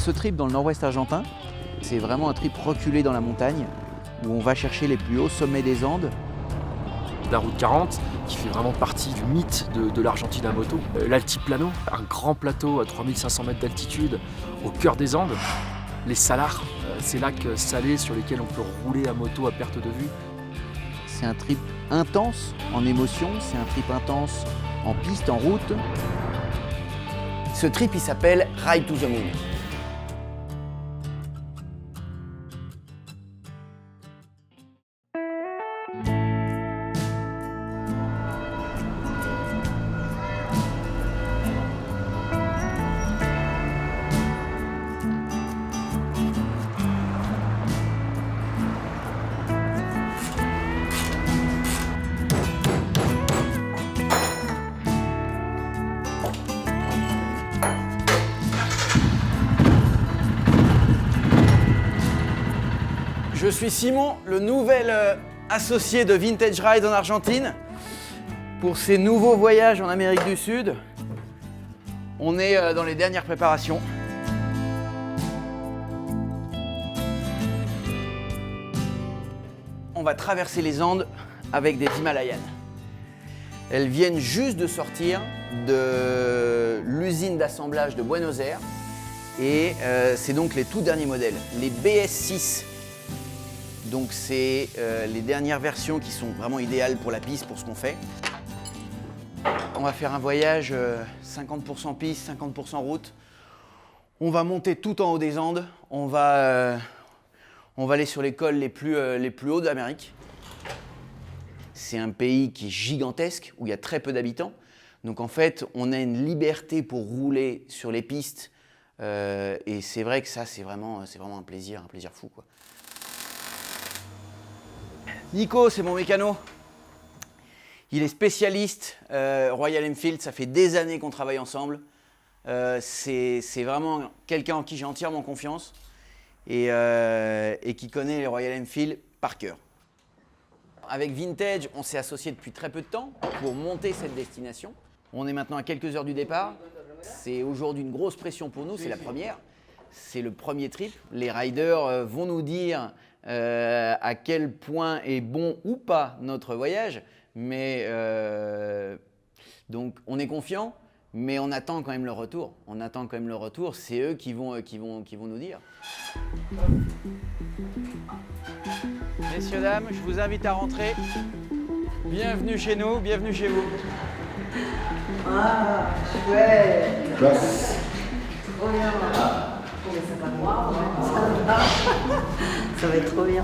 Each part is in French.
ce trip dans le nord-ouest argentin, c'est vraiment un trip reculé dans la montagne, où on va chercher les plus hauts sommets des Andes. La route 40, qui fait vraiment partie du mythe de l'Argentine à moto. L'Altiplano, un grand plateau à 3500 mètres d'altitude, au cœur des Andes. Les salars, ces lacs salés sur lesquels on peut rouler à moto à perte de vue. C'est un trip intense en émotion, c'est un trip intense en piste, en route. Ce trip, il s'appelle Ride to the Moon. Je suis Simon, le nouvel associé de Vintage Ride en Argentine. Pour ces nouveaux voyages en Amérique du Sud, on est dans les dernières préparations. On va traverser les Andes avec des Himalayanes. Elles viennent juste de sortir de l'usine d'assemblage de Buenos Aires et c'est donc les tout derniers modèles, les BS6. Donc c'est les dernières versions qui sont vraiment idéales pour la piste, pour ce qu'on fait. On va faire un voyage 50% piste, 50% route. On va monter tout en haut des Andes. On va aller sur les cols les plus hauts d'Amérique. C'est un pays qui est gigantesque, où il y a très peu d'habitants. Donc en fait, on a une liberté pour rouler sur les pistes. Et c'est vrai que ça, c'est vraiment un plaisir fou, quoi. Nico, c'est mon mécano. Il est spécialiste Royal Enfield, ça fait des années qu'on travaille ensemble. C'est vraiment quelqu'un en qui j'ai entièrement confiance et qui connaît les Royal Enfield par cœur. Avec Vintage, on s'est associé depuis très peu de temps pour monter cette destination. On est maintenant à quelques heures du départ. C'est aujourd'hui une grosse pression pour nous, c'est la première. C'est le premier trip. Les riders vont nous dire à quel point est bon ou pas notre voyage, mais donc on est confiant, mais on attend quand même le retour. C'est eux qui vont nous dire. Messieurs, dames, je vous invite à rentrer. Bienvenue chez nous, bienvenue chez vous. Ah, chouette. Trop bien. Oh, mais ça va voir, ça va être trop bien.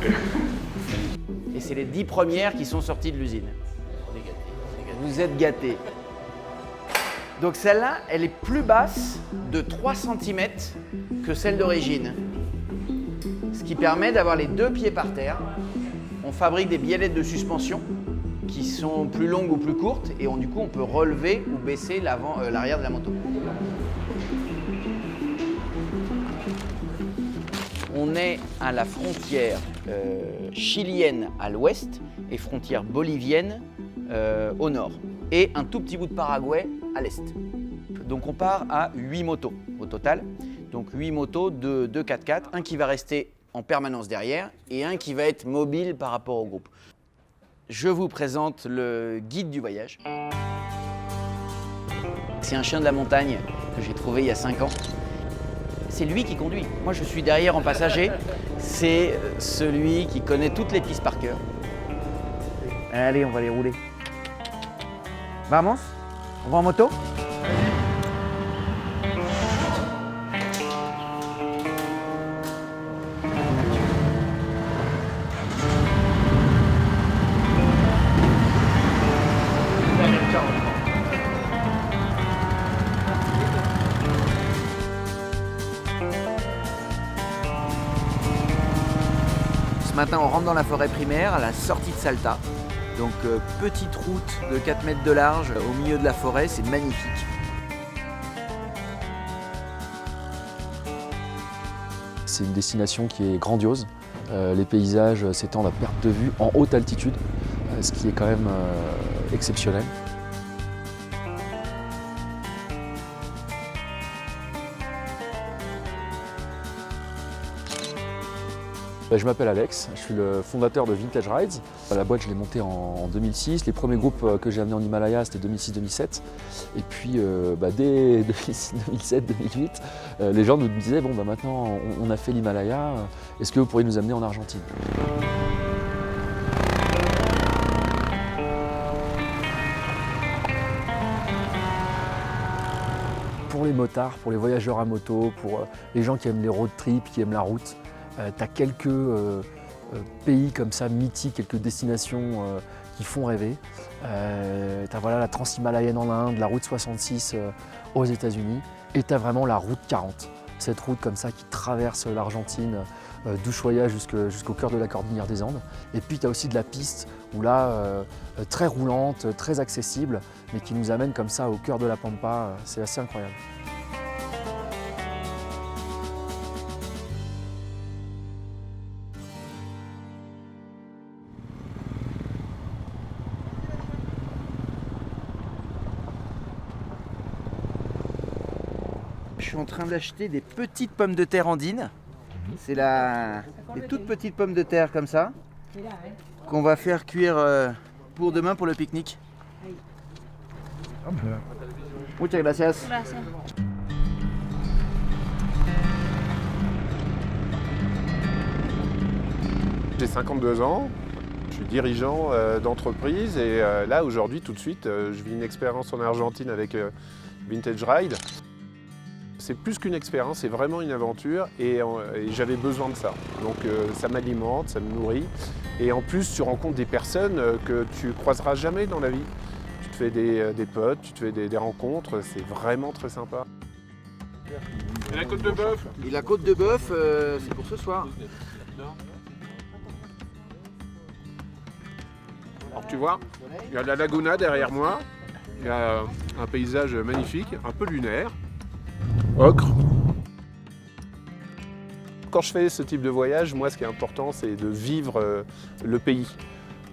Et c'est les 10 premières qui sont sorties de l'usine. Vous êtes gâtés. Donc celle-là, elle est plus basse de 3 cm que celle d'origine. Ce qui permet d'avoir les deux pieds par terre. On fabrique des biellettes de suspension qui sont plus longues ou plus courtes et du coup on peut relever ou baisser l'arrière de la moto. On est à la frontière chilienne à l'ouest et frontière bolivienne au nord. Et un tout petit bout de Paraguay à l'est. Donc on part à 8 motos au total. Donc 8 motos, 2 4x4, un qui va rester en permanence derrière et un qui va être mobile par rapport au groupe. Je vous présente le guide du voyage. C'est un chien de la montagne que j'ai trouvé il y a 5 ans. C'est lui qui conduit. Moi, je suis derrière en passager. C'est celui qui connaît toutes les pistes par cœur. Allez, on va les rouler. Vamos? On va en moto? Ce matin, on rentre dans la forêt primaire à la sortie de Salta. Donc petite route de 4 mètres de large au milieu de la forêt, c'est magnifique. C'est une destination qui est grandiose. Les paysages s'étendent à perte de vue en haute altitude, ce qui est quand même exceptionnel. Je m'appelle Alex, je suis le fondateur de Vintage Rides. La boîte, je l'ai montée en 2006. Les premiers groupes que j'ai amenés en Himalaya, c'était 2006-2007. Et puis, dès 2007-2008, les gens nous disaient, bon, maintenant, on a fait l'Himalaya, est-ce que vous pourriez nous amener en Argentine ? Pour les motards, pour les voyageurs à moto, pour les gens qui aiment les road trips, qui aiment la route, tu as quelques pays comme ça mythiques, quelques destinations qui font rêver. Tu as la Trans-Himalayenne en Inde, la route 66 aux États-Unis, et tu as vraiment la route 40. Cette route comme ça qui traverse l'Argentine, d'Ushuaia jusqu'au cœur de la Cordillère des Andes. Et puis tu as aussi de la piste où là, très roulante, très accessible, mais qui nous amène comme ça au cœur de la Pampa. C'est assez incroyable. Je suis en train d'acheter des petites pommes de terre andines. C'est des toutes petites pommes de terre comme ça qu'on va faire cuire pour demain pour le pique-nique. Muchas gracias. Gracias. J'ai 52 ans, je suis dirigeant d'entreprise et là aujourd'hui tout de suite je vis une expérience en Argentine avec Vintage Ride. C'est plus qu'une expérience, c'est vraiment une aventure et j'avais besoin de ça. Donc ça m'alimente, ça me nourrit et en plus tu rencontres des personnes que tu croiseras jamais dans la vie. Tu te fais des potes, tu te fais des rencontres, c'est vraiment très sympa. Et la côte de bœuf? Et la côte de bœuf, c'est pour ce soir. Alors tu vois, il y a la laguna derrière moi, il y a un paysage magnifique, un peu lunaire. Ocre. Quand je fais ce type de voyage, moi ce qui est important c'est de vivre le pays.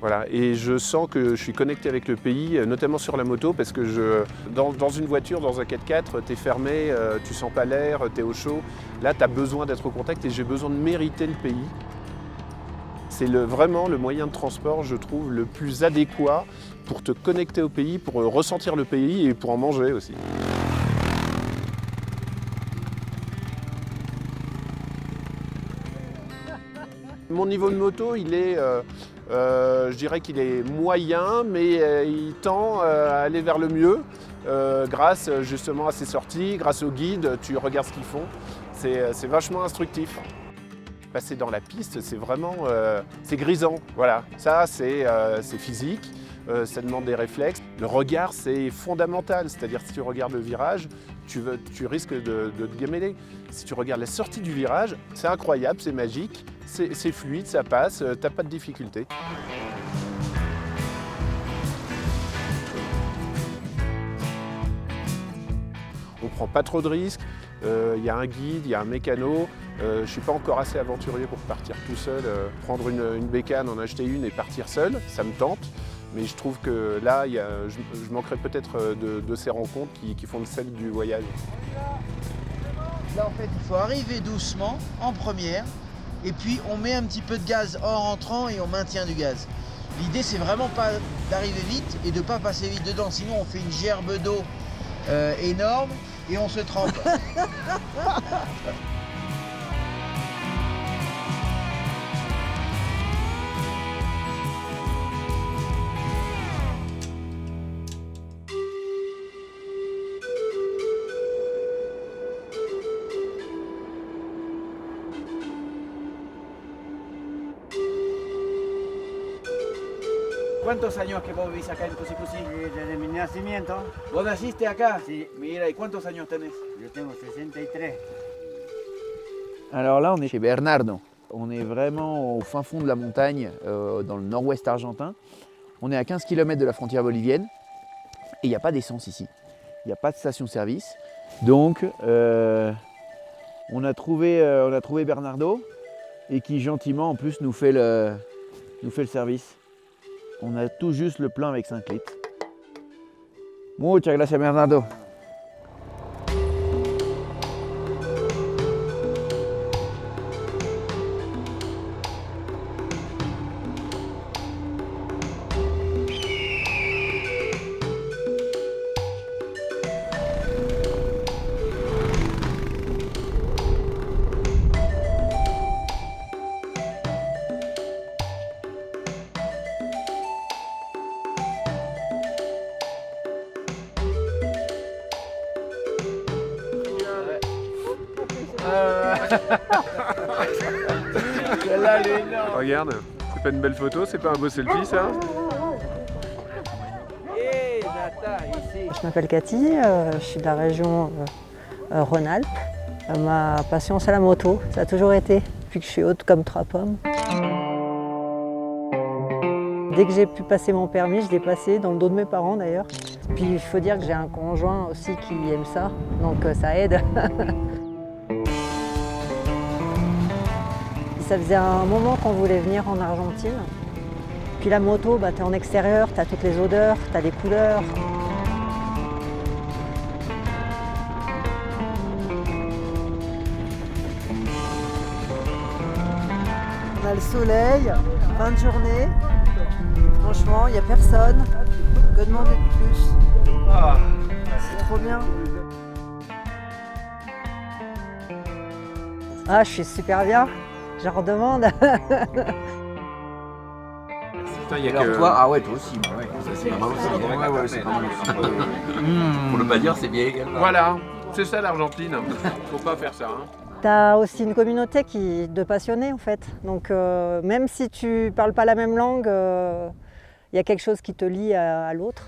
Voilà. Et je sens que je suis connecté avec le pays, notamment sur la moto, parce que dans une voiture, dans un 4x4, tu es fermé, tu sens pas l'air, tu es au chaud. Là, tu as besoin d'être au contact et j'ai besoin de mériter le pays. C'est vraiment le moyen de transport, je trouve, le plus adéquat pour te connecter au pays, pour ressentir le pays et pour en manger aussi. Mon niveau de moto, il est, je dirais qu'il est moyen, mais il tend à aller vers le mieux grâce justement à ces sorties, grâce aux guides, tu regardes ce qu'ils font. C'est vachement instructif. Passer dans la piste, c'est vraiment c'est grisant. Voilà, ça c'est physique, ça demande des réflexes. Le regard, c'est fondamental, c'est-à-dire si tu regardes le virage, tu risques de te gamêler. Si tu regardes la sortie du virage, c'est incroyable, c'est magique, c'est fluide, ça passe, t'as pas de difficulté. On prend pas trop de risques, il y a un guide, il y a un mécano. Je ne suis pas encore assez aventurier pour partir tout seul. Prendre une bécane, en acheter une et partir seul, ça me tente. Mais je trouve que là, je manquerais peut-être de ces rencontres qui font le sel du voyage. Là, en fait, il faut arriver doucement, en première, et puis on met un petit peu de gaz en rentrant et on maintient du gaz. L'idée, c'est vraiment pas d'arriver vite et de ne pas passer vite dedans, sinon on fait une gerbe d'eau énorme et on se trempe. ¿Cuántos años que vos vivís acá en Cusicusi? Desde mi nacimiento, ¿Vos naciste acá? sí, Mira, ¿y cuántos años tenés? yo tengo 63. Alors là, on est chez Bernardo. On est vraiment au fin fond de la montagne, dans le nord-ouest argentin. On est à 15 km de la frontière bolivienne et il n'y a pas d'essence ici. Il n'y a pas de station-service. Donc, on a trouvé Bernardo et qui gentiment en plus nous fait le service. On a tout juste le plein avec 5 litres. Muchas gracias, Bernardo. Celle-là, elle est énorme. Regarde, c'est pas une belle photo, c'est pas un beau selfie ça? Et j'attends ici. Je m'appelle Cathy, je suis de la région Rhône-Alpes. Ma passion, c'est la moto, ça a toujours été, depuis que je suis haute comme 3 pommes. Dès que j'ai pu passer mon permis, je l'ai passé dans le dos de mes parents d'ailleurs. Puis il faut dire que j'ai un conjoint aussi qui aime ça, donc ça aide. Ça faisait un moment qu'on voulait venir en Argentine. Puis la moto, bah, t'es en extérieur, t'as toutes les odeurs, t'as des couleurs. On a le soleil, fin de journée. Franchement, il n'y a personne. Que demander de plus? C'est trop bien. Ah, je suis super bien. Je redemande. Putain, y a Alors que... toi, ah ouais, toi aussi. Bah ouais. Ça, c'est pas mal aussi. Ouais, c'est pas mal aussi. Pour ne pas dire, c'est bien également. Voilà, c'est ça l'Argentine. Faut pas faire ça. Hein. T'as aussi une communauté de passionnés en fait. Donc même si tu parles pas la même langue, il y a quelque chose qui te lie à l'autre.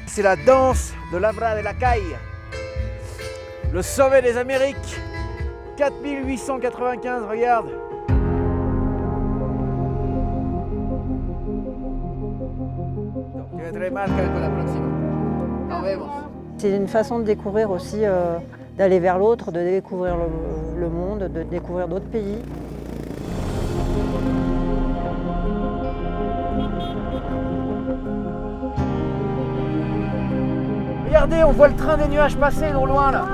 C'est la danse de Labra de la Caille, le sommet des Amériques, 4895, regarde. C'est une façon de découvrir aussi, d'aller vers l'autre, de découvrir le monde, de découvrir d'autres pays. Regardez, on voit le train des nuages passer au loin là.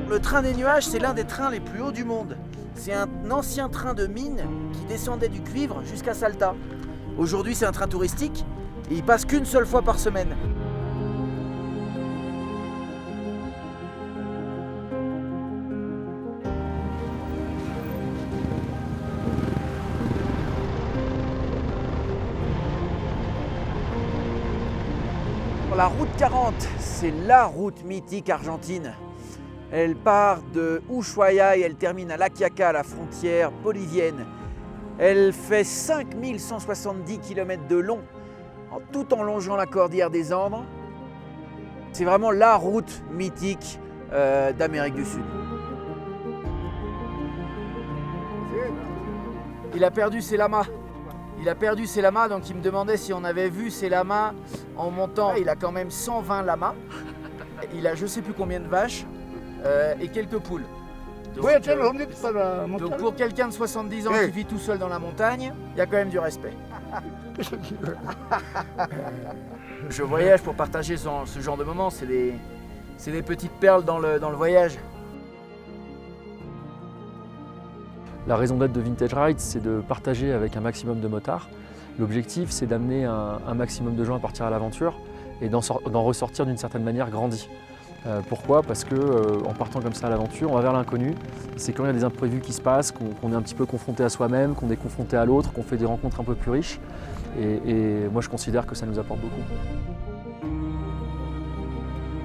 Le train des nuages, c'est l'un des trains les plus hauts du monde. C'est un ancien train de mine qui descendait du cuivre jusqu'à Salta. Aujourd'hui, c'est un train touristique et il passe qu'une seule fois par semaine. La route 40, c'est la route mythique argentine. Elle part de Ushuaia et elle termine à La Quiaca, à la frontière bolivienne. Elle fait 5170 km de long, tout en longeant la cordillère des Andes. C'est vraiment la route mythique d'Amérique du Sud. Il a perdu ses lamas. Il a perdu ses lamas, donc il me demandait si on avait vu ses lamas en montant. Il a quand même 120 lamas. Il a je sais plus combien de vaches et quelques poules. Donc pour quelqu'un de 70 ans qui vit tout seul dans la montagne, il y a quand même du respect. Je voyage pour partager ce genre de moments, c'est des petites perles dans le voyage. La raison d'être de Vintage Ride, c'est de partager avec un maximum de motards. L'objectif, c'est d'amener un maximum de gens à partir à l'aventure et d'en ressortir d'une certaine manière grandi. Pourquoi? Parce qu'en partant comme ça à l'aventure, on va vers l'inconnu. C'est quand il y a des imprévus qui se passent, qu'on est un petit peu confronté à soi-même, qu'on est confronté à l'autre, qu'on fait des rencontres un peu plus riches. Et moi, je considère que ça nous apporte beaucoup.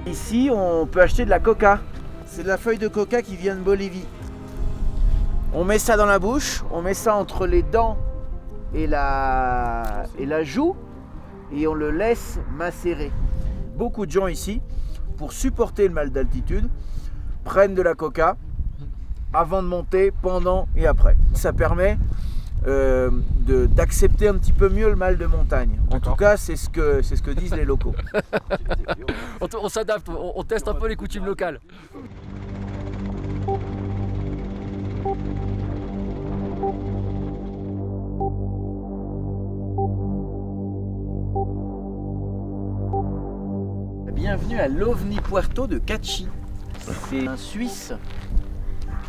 Ici, on peut acheter de la coca. C'est de la feuille de coca qui vient de Bolivie. On met ça dans la bouche, on met ça entre les dents et la joue et on le laisse macérer. Beaucoup de gens ici, pour supporter le mal d'altitude, prennent de la coca avant de monter, pendant et après. Ça permet d'accepter un petit peu mieux le mal de montagne. En tout cas, c'est ce que disent les locaux. On s'adapte, on teste un peu les coutumes locales. Bienvenue à l'OVNI Puerto de Cachi. C'est un Suisse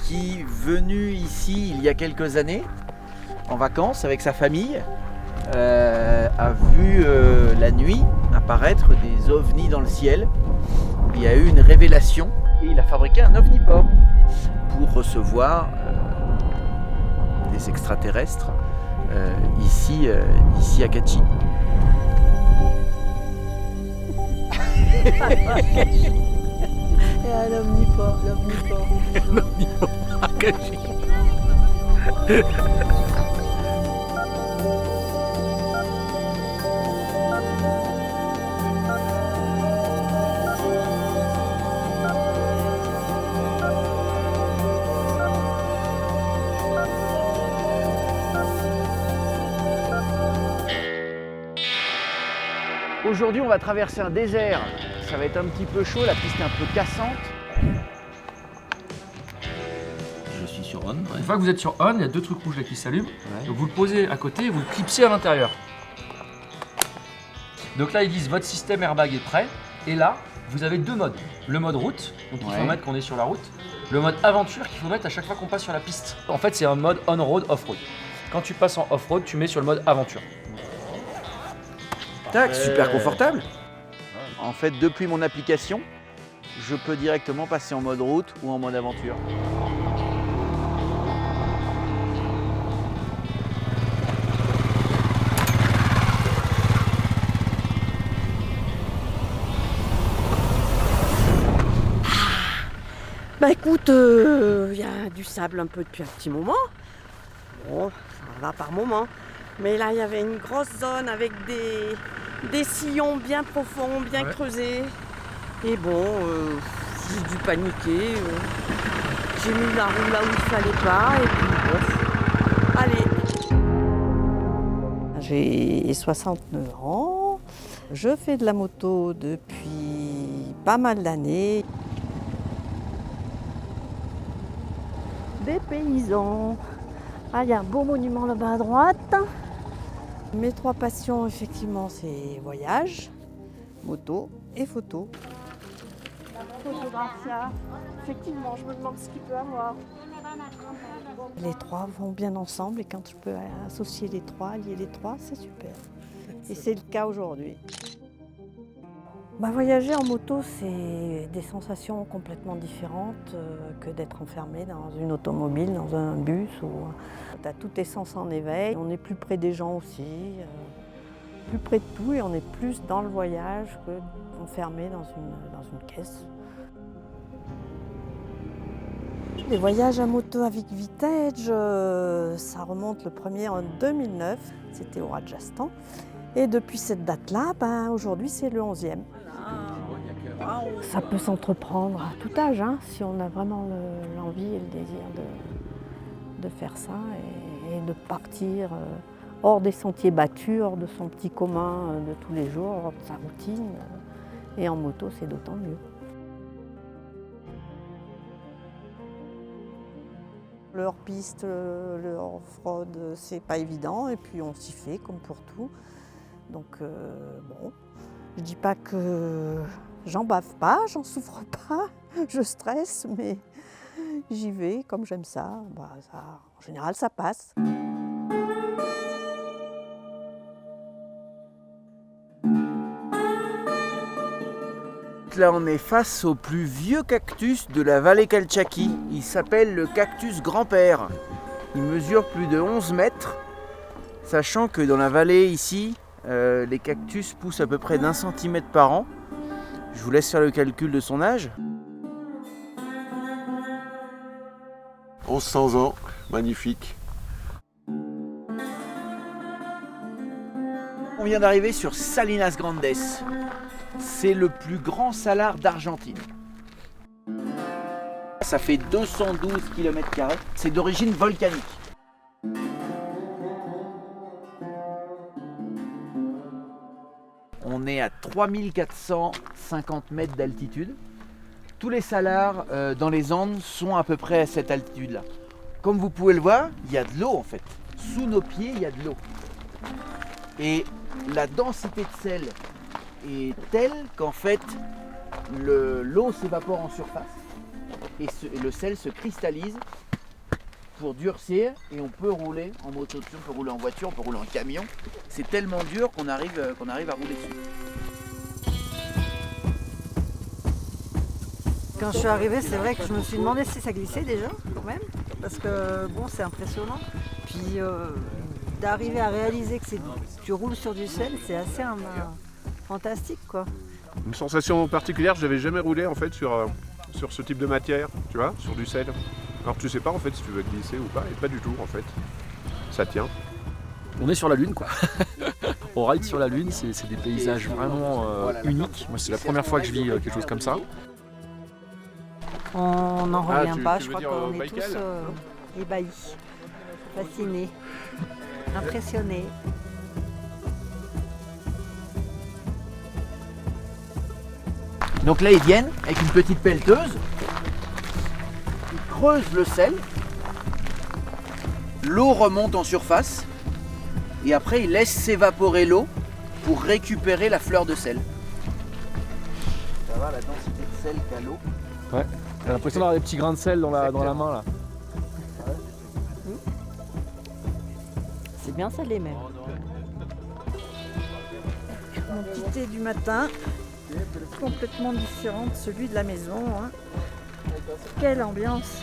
qui est venu ici il y a quelques années en vacances avec sa famille, a vu la nuit apparaître des ovnis dans le ciel. Il y a eu une révélation et il a fabriqué un ovniport pour recevoir des extraterrestres ici à Cachi. Et à l'omniport. Aujourd'hui, on va traverser un désert. Ça va être un petit peu chaud, la piste est un peu cassante. Je suis sur on. Une fois que vous êtes sur on, il y a deux trucs rouges là qui s'allument. Donc vous le posez à côté et vous le clipsez à l'intérieur. Donc là, ils disent votre système airbag est prêt. Et là, vous avez deux modes. Le mode route, donc il faut mettre qu'on est sur la route. Le mode aventure qu'il faut mettre à chaque fois qu'on passe sur la piste. En fait, c'est un mode on-road, off-road. Quand tu passes en off-road, tu mets sur le mode aventure. Tac, super confortable. En fait, depuis mon application, je peux directement passer en mode route ou en mode aventure. Bah écoute, il y a du sable un peu depuis un petit moment. Bon, ça va par moment. Mais là, il y avait une grosse zone avec des sillons bien profonds, bien creusés. Et bon, j'ai dû paniquer. J'ai mis la roue là où il fallait pas. Et puis bon, allez. J'ai 69 ans. Je fais de la moto depuis pas mal d'années. Des paysans. Ah, il y a un beau monument là-bas à droite. Mes trois passions, effectivement, c'est voyage, moto et photo. Photographia. Effectivement, je me demande ce qu'il peut avoir. Les trois vont bien ensemble et quand je peux associer les trois, lier les trois, c'est super. Et c'est le cas aujourd'hui. Voyager en moto, c'est des sensations complètement différentes que d'être enfermé dans une automobile, dans un bus. Tu as tous tes sens en éveil. On est plus près des gens aussi, plus près de tout et on est plus dans le voyage que enfermé dans une caisse. Les voyages à moto avec Vintage, ça remonte le premier en 2009, c'était au Rajasthan. Et depuis cette date-là, aujourd'hui c'est le 11e. Ça peut s'entreprendre à tout âge, si on a vraiment l'envie et le désir de faire ça et de partir hors des sentiers battus, hors de son petit commun de tous les jours, hors de sa routine. Et en moto, c'est d'autant mieux. Le hors-piste, le hors-road, c'est pas évident et puis on s'y fait comme pour tout. Donc bon, je dis pas que j'en bave pas, j'en souffre pas, je stresse, mais j'y vais comme j'aime ça. En général, ça passe. Là, on est face au plus vieux cactus de la vallée Calchaquí. Il s'appelle le cactus grand-père. Il mesure plus de 11 mètres, sachant que dans la vallée ici, les cactus poussent à peu près d'1 centimètre par an. Je vous laisse faire le calcul de son âge. 1100 ans, magnifique. On vient d'arriver sur Salinas Grandes. C'est le plus grand salar d'Argentine. Ça fait 212 km². C'est d'origine volcanique. On est à 3450 mètres d'altitude. Tous les salars dans les Andes sont à peu près à cette altitude-là. Comme vous pouvez le voir, il y a de l'eau en fait. Sous nos pieds, il y a de l'eau. Et la densité de sel est telle qu'en fait, l'eau s'évapore en surface. Et le sel se cristallise pour durcir et on peut rouler en moto, on peut rouler en voiture, on peut rouler en camion. C'est tellement dur qu'on arrive à rouler dessus. Quand je suis arrivée, c'est vrai que je me suis demandé si ça glissait déjà, quand même, parce que bon, c'est impressionnant. Puis d'arriver à réaliser que tu roules sur du sel, c'est assez fantastique, quoi. Une sensation particulière, je n'avais jamais roulé en fait sur ce type de matière, tu vois, sur du sel. Alors tu sais pas en fait si tu veux glisser ou pas, et pas du tout en fait. Ça tient. On est sur la Lune quoi. On ride sur la Lune, c'est des paysages vraiment uniques. Moi c'est la première fois que je vis quelque chose comme ça. On n'en revient tu pas, veux je crois dire qu'on est Baïkal tous ébahis, fascinés, impressionnés. Donc là, ils viennent avec une petite pelleteuse, ils creusent le sel, l'eau remonte en surface et après ils laissent s'évaporer l'eau pour récupérer la fleur de sel. Ça va la densité de sel qu'a l'eau? Ouais, j'ai l'impression d'avoir des petits grains de sel dans la main là. C'est bien salé même. Mon petit thé du matin, complètement différent de celui de la maison. Hein. Quelle ambiance!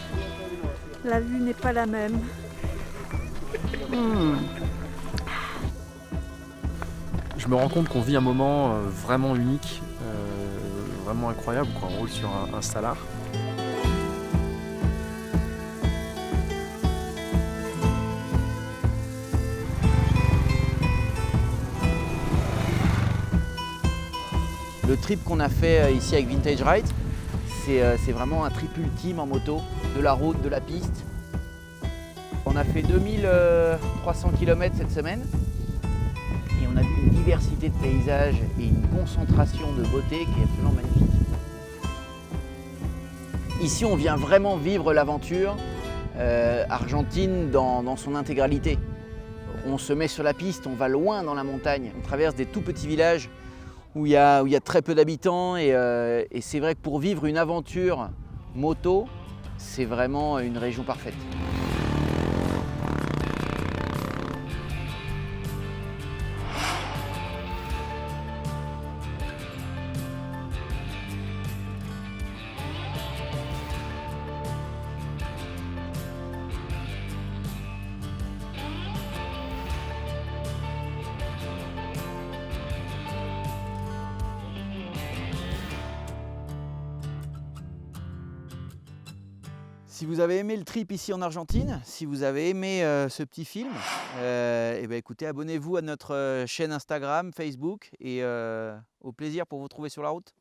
La vue n'est pas la même. Je me rends compte qu'on vit un moment vraiment unique, vraiment incroyable quoi. On roule sur un Salar. Le trip qu'on a fait ici avec Vintage Ride, c'est vraiment un trip ultime en moto, de la route, de la piste. On a fait 2300 km cette semaine et on a vu une diversité de paysages et une concentration de beauté qui est absolument magnifique. Ici, on vient vraiment vivre l'aventure argentine dans son intégralité. On se met sur la piste, on va loin dans la montagne, on traverse des tout petits villages où il y a très peu d'habitants et c'est vrai que pour vivre une aventure moto, c'est vraiment une région parfaite. Si vous avez aimé le trip ici en Argentine, si vous avez aimé ce petit film, eh ben écoutez, abonnez-vous à notre chaîne Instagram, Facebook et au plaisir pour vous retrouver sur la route.